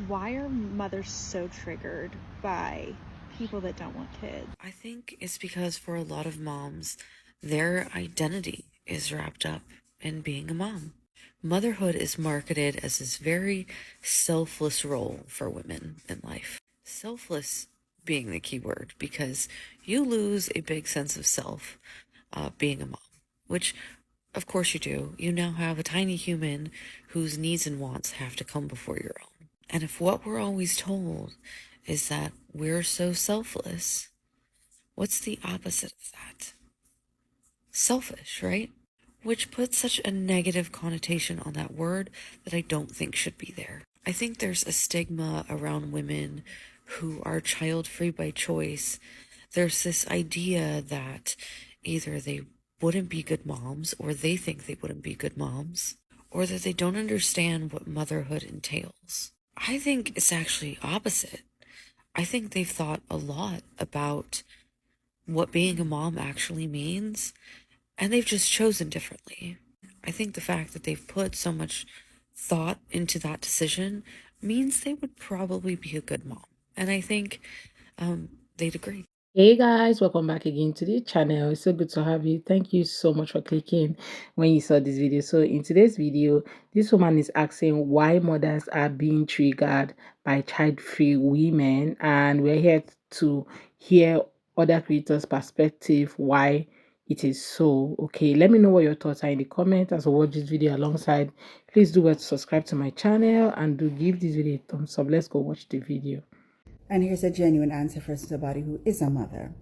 Why are mothers so triggered by people that don't want kids? I think it's because for a lot of moms, their identity is wrapped up in being a mom. Motherhood is marketed as this very selfless role for women in life. Selfless being the key word because you lose a big sense of self being a mom, which of course you do. You now have a tiny human whose needs and wants have to come before your own. And if what we're always told is that we're so selfless, what's the opposite of that? Selfish, right? Which puts such a negative connotation on that word that I don't think should be there. I think there's a stigma around women who are child-free by choice. There's this idea that either they wouldn't be good moms, or they think they wouldn't be good moms, or that they don't understand what motherhood entails. I think it's actually opposite. I think they've thought a lot about what being a mom actually means, and they've just chosen differently. I think the fact that they've put so much thought into that decision means they would probably be a good mom. And I think they'd agree. Hey guys, welcome back again to the channel. It's so good to have you. Thank you so much for clicking when you saw this video. So in today's video, this woman is asking why mothers are being triggered by child-free women, and we're here to hear other creators' perspective why it is so. Okay, let me know what your thoughts are in the comments as I watch this video alongside. Please do well to subscribe to my channel and do give this video a thumbs up. Let's go watch the video. And here's a genuine answer for somebody who is a mother.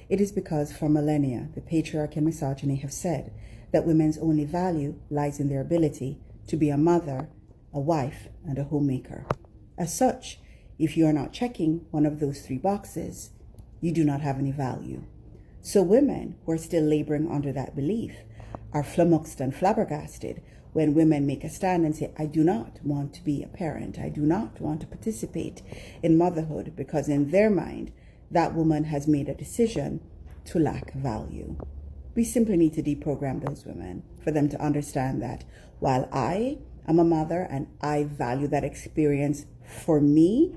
It is because for millennia, the patriarchy and misogyny have said that women's only value lies in their ability to be a mother, a wife, and a homemaker. As such, if you are not checking one of those three boxes, you do not have any value. So women who are still laboring under that belief are flummoxed and flabbergasted when women make a stand and say, I do not want to be a parent. I do not want to participate in motherhood, because in their mind, that woman has made a decision to lack value. We simply need to deprogram those women for them to understand that while I am a mother and I value that experience for me,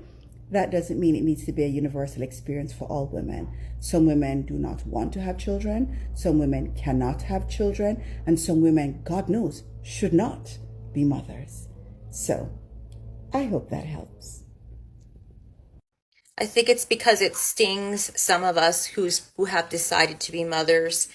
that doesn't mean it needs to be a universal experience for all women. Some women do not want to have children, some women cannot have children, and some women, God knows, should not be mothers. So, I hope that helps. I think it's because it stings some of us who have decided to be mothers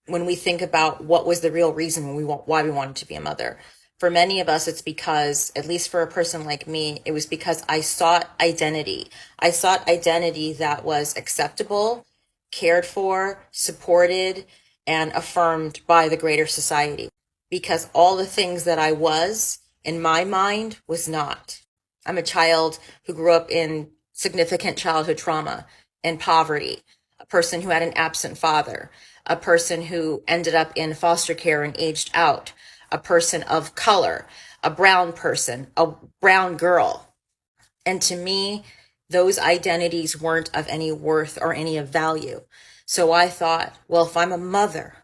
when we think about what was the real reason why we wanted to be a mother. For many of us, it's because, at least for a person like me, it was because I sought identity. I sought identity that was acceptable, cared for, supported, and affirmed by the greater society. Because all the things that I was, in my mind, was not. I'm a child who grew up in significant childhood trauma and poverty, a person who had an absent father, a person who ended up in foster care and aged out, a person of color, a brown person, a brown girl. And to me, those identities weren't of any worth or any of value. So I thought, well, if I'm a mother,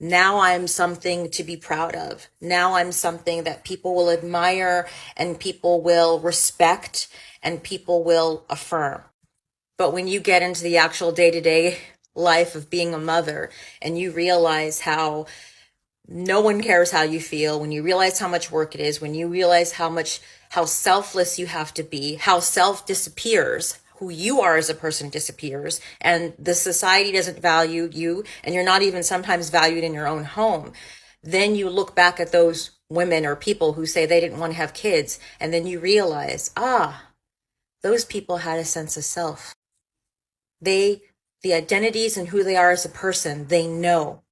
now I'm something to be proud of. Now I'm something that people will admire and people will respect and people will affirm. But when you get into the actual day-to-day life of being a mother and you realize how no one cares how you feel, when you realize how much work it is, when you realize how selfless you have to be, how self disappears, who you are as a person disappears, and the society doesn't value you, and you're not even sometimes valued in your own home, then you look back at those women or people who say they didn't want to have kids, and then you realize, those people had a sense of self. The identities and who they are as a person, they know.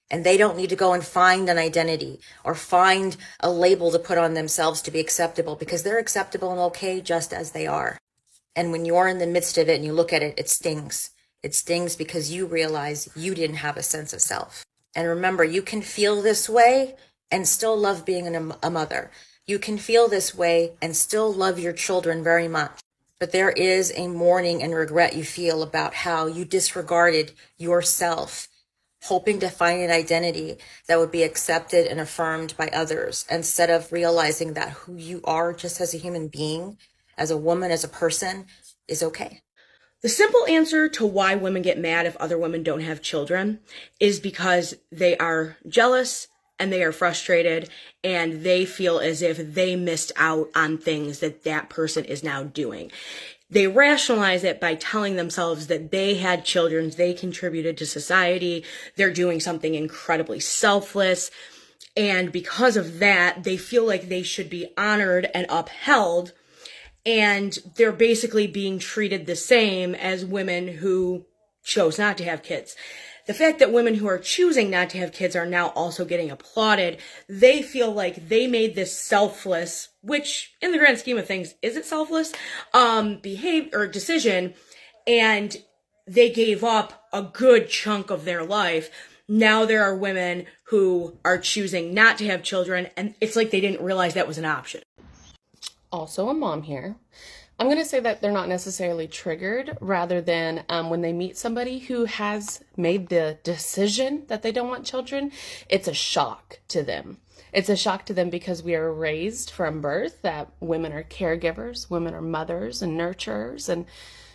And they don't need to go and find an identity or find a label to put on themselves to be acceptable, because they're acceptable and okay just as they are. And when you're in the midst of it and you look at it, it stings. It stings because you realize you didn't have a sense of self. And remember, you can feel this way and still love being a mother. You can feel this way and still love your children very much. But there is a mourning and regret you feel about how you disregarded yourself hoping to find an identity that would be accepted and affirmed by others, instead of realizing that who you are just as a human being, as a woman, as a person, is okay. The simple answer to why women get mad if other women don't have children is because they are jealous and they are frustrated and they feel as if they missed out on things that that person is now doing. They rationalize it by telling themselves that they had children, they contributed to society, they're doing something incredibly selfless, and because of that, they feel like they should be honored and upheld, and they're basically being treated the same as women who chose not to have kids. The fact that women who are choosing not to have kids are now also getting applauded, they feel like they made this selfless, which in the grand scheme of things, is it selfless, decision, and they gave up a good chunk of their life. Now there are women who are choosing not to have children, and it's like they didn't realize that was an option. Also a mom here. I'm going to say that they're not necessarily triggered, rather than when they meet somebody who has made the decision that they don't want children, it's a shock to them. It's a shock to them because we are raised from birth that women are caregivers, women are mothers and nurturers. And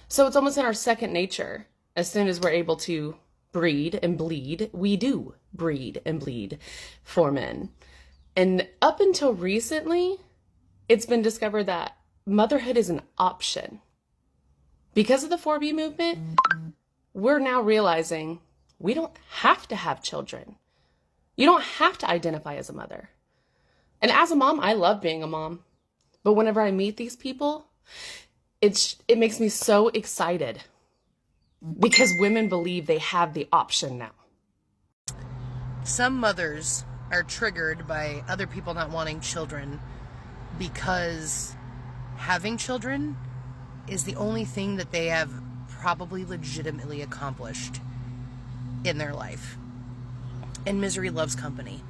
so it's almost in our second nature. As soon as we're able to breed and bleed, we do breed and bleed for men. And up until recently, it's been discovered that motherhood is an option. Because of the 4B movement, we're now realizing we don't have to have children. You don't have to identify as a mother. And as a mom, I love being a mom. But whenever I meet these people, it makes me so excited because women believe they have the option now. Some mothers are triggered by other people not wanting children because having children is the only thing that they have probably legitimately accomplished in their life. And misery loves company.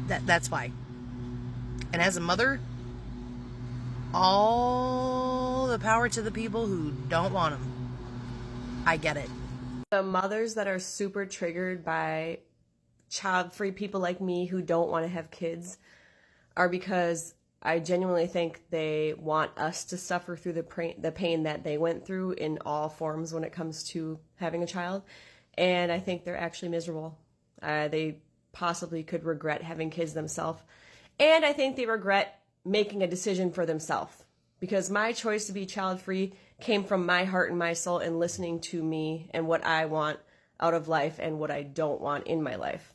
That's why. And as a mother, all the power to the people who don't want them. I get it. The mothers that are super triggered by child-free people like me who don't want to have kids are because I genuinely think they want us to suffer through the pain that they went through in all forms when it comes to having a child. And I think they're actually miserable. They possibly could regret having kids themselves. And I think they regret making a decision for themselves. Because my choice to be child-free came from my heart and my soul and listening to me and what I want out of life and what I don't want in my life.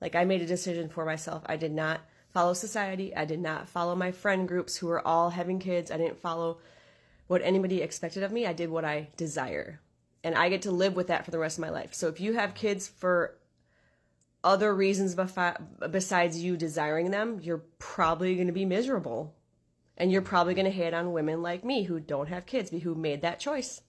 Like, I made a decision for myself. I did not follow society. I did not follow my friend groups who were all having kids. I didn't follow what anybody expected of me. I did what I desire. And I get to live with that for the rest of my life. So if you have kids for other reasons besides you desiring them, you're probably going to be miserable. And you're probably going to hate on women like me who don't have kids, who made that choice.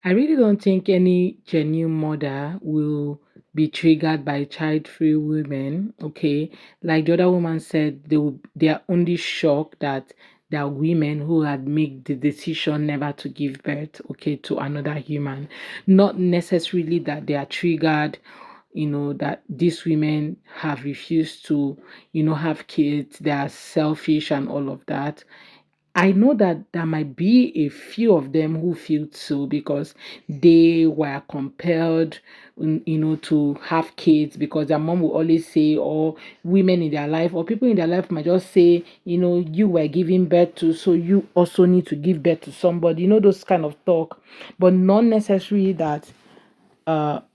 I really don't think any genuine mother will be triggered by child-free women. Okay, like the other woman said, they are only shocked that there are women who had made the decision never to give birth, okay, to another human. Not necessarily that they are triggered, that these women have refused to, have kids. They are selfish and all of that. I know that there might be a few of them who feel so because they were compelled, to have kids because their mom will always say, or women in their life, or people in their life might just say, you were giving birth to, so you also need to give birth to somebody, those kind of talk, but not necessarily that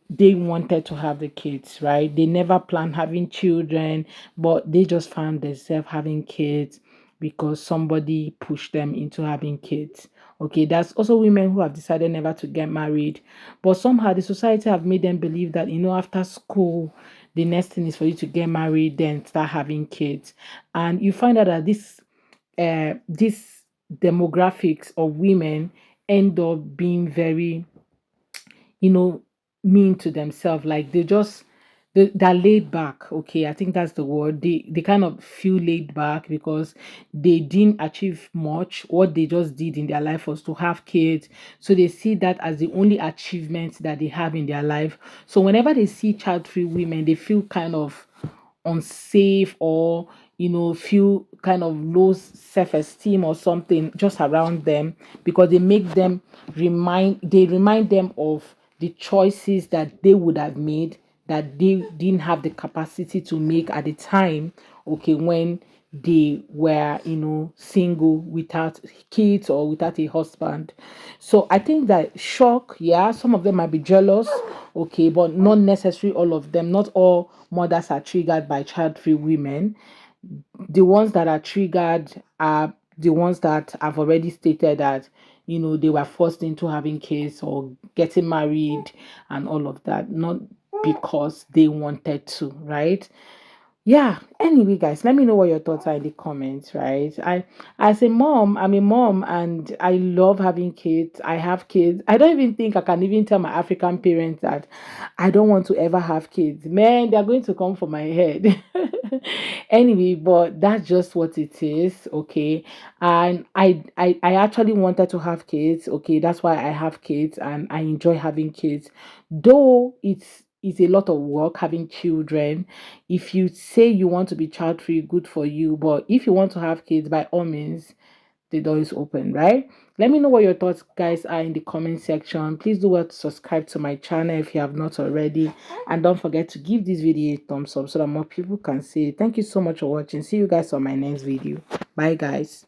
they wanted to have the kids, right? They never planned having children, but they just found themselves having kids because somebody pushed them into having kids. Okay, that's also women who have decided never to get married, but somehow the society have made them believe that, after school, the next thing is for you to get married, then start having kids. And you find out that this demographics of women end up being very, mean to themselves. Like, they just they're laid back. Okay, I think that's the word. They kind of feel laid back because they didn't achieve much. What they just did in their life was to have kids, so they see that as the only achievement that they have in their life. So whenever they see child-free women, they feel kind of unsafe, or feel kind of low self-esteem or something just around them, because they remind them of the choices that they would have made, that they didn't have the capacity to make at the time, okay, when they were single, without kids or without a husband. So I think that shock, yeah, some of them might be jealous, okay, but not necessarily all of them. Not all mothers are triggered by child-free women. The ones that are triggered are the ones that have already stated that they were forced into having kids or getting married and all of that, not because they wanted to, right? Yeah, anyway, guys, let me know what your thoughts are in the comments, right? As a mom, I'm a mom and I love having kids. I have kids. I don't even think I can even tell my African parents that I don't want to ever have kids. Man, they're going to come for my head. Anyway, but that's just what it is, okay? And I actually wanted to have kids, okay? That's why I have kids and I enjoy having kids. Though it's a lot of work having children. If you say you want to be child free, good for you. But if you want to have kids, by all means, the door is open, right? Let me know what your thoughts, guys, are in the comment section. Please do well to subscribe to my channel if you have not already, and don't forget to give this video a thumbs up so that more people can see it. Thank you so much for watching. See you guys on my next video. Bye, guys.